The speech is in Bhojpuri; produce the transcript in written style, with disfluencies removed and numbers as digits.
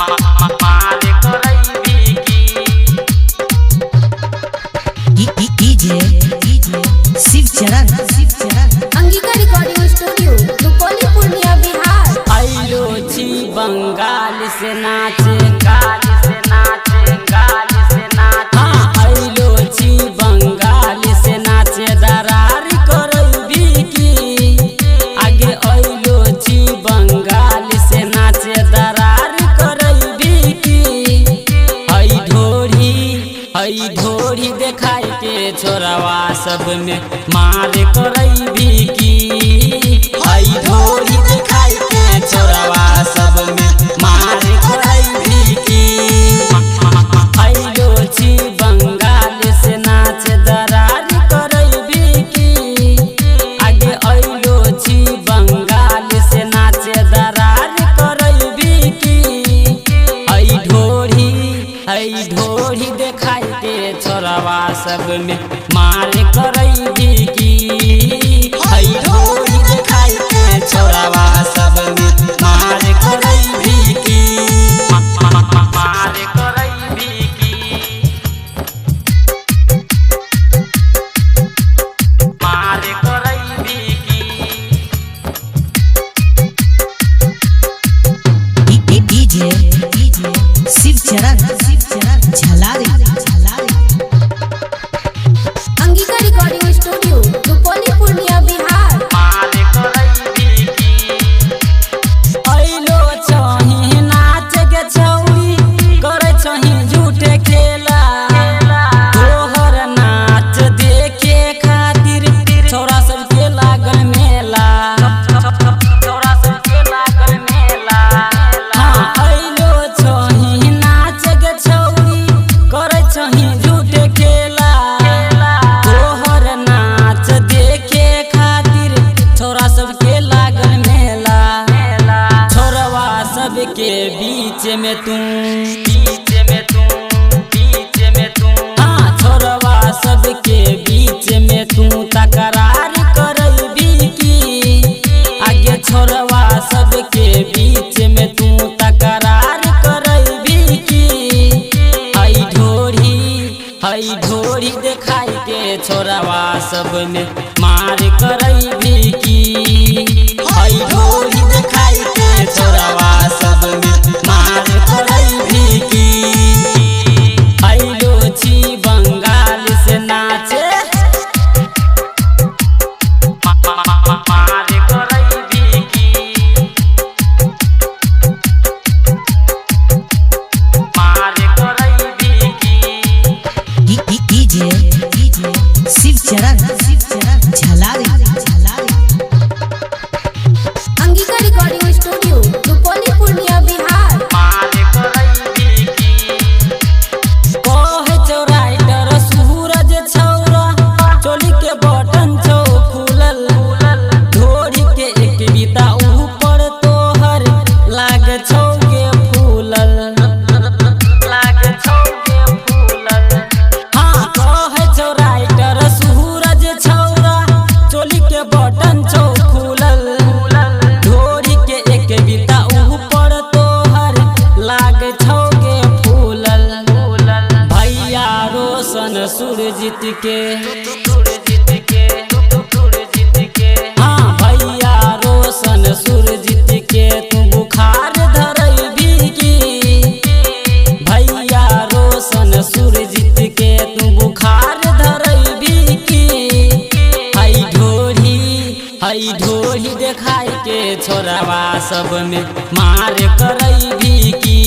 मारे करैबी की डीजे शिव चरण अंगिका रिकॉर्डिंग स्टूडियो रुपौली पूर्णिया बिहार। आइलो छी बंगाल से नाचे गाल से नाचे गाल से नाचे। हाँ आइलो छी बंगाल से नाचे दरार करैबी की आगे आइलो छी बंगाल से नाचे दरार करैबी की। हई ढोरी देखाई के छोरावा सब में मार करैबी की। हई ढोरी देखाई के छोरावा सब में मार करैबी की। आइलो छी बंगाल से नाच दरार करैबी की आगे आइलो छी बंगाल से नाच दरार करैबी की। हई ढोरी देखाई के छोरावा सब में मार करैबी की। हई ढोरी देखाई के छोरावा सब में मार करैबी की। मार करैबी की मार करैबी की। डीजे शिव चरण झलारी अंगिका रिकॉर्डिंग स्टूडियो रुपौली पूर्णिया बिहार। मार करैबी की। आइलो छही नाच के छौरी करे छही झूठे खेला। तोहर नाच देखे खातिर छोरा सब के लागल मेला। छोरा सब के लागल मेला। हाँ आइलो छही नाच के छौरी करे छही झूठे खेला। तोहर नाच देखे खातिर छोरा सब के लागल मेला। छोरवा सब के बीच में तू हाँ छोरवा सब के बीच में तू तकरार करैबी की आगे छोरवा सब के बीच में तू तकरार करैबी की। हई ढोरी देखाई के छोरवा सब में मार करैबी की। हई ढोरी देखाई के छोरवा सब में मार करैबी की। आइलो छी बंगाल से नाचे मार करैबी की। मार करैबी की। डीजे शिव चरण झलारी अंगिका रिकॉर्डिंग स्टूडियो रुपौली पूर्णिया बिहार। मार करैबी की। कहे छौ राइटर सूरज छौरा चोली के बटन छौ खुलल। ढोरी के एक बीता ऊपर तोहर लाग छौ के फूलल। लाग छौ के फूलल। हाँ कहे छौ राइटर सूरज छौरा चोली के बटन छौ खुलल। ढोरी के एक बीता ऊपर तोहर लाग छौ के फूलल। भैया रोशन सुरजीत के हाँ भैया रोशन सुरजीत के तू बुखार धरैबी की। भैया रोशन सुरजीत के तू बुखार धरैबी की। हई ढोरी देखाई के छोरवा सब में मार करैबी की।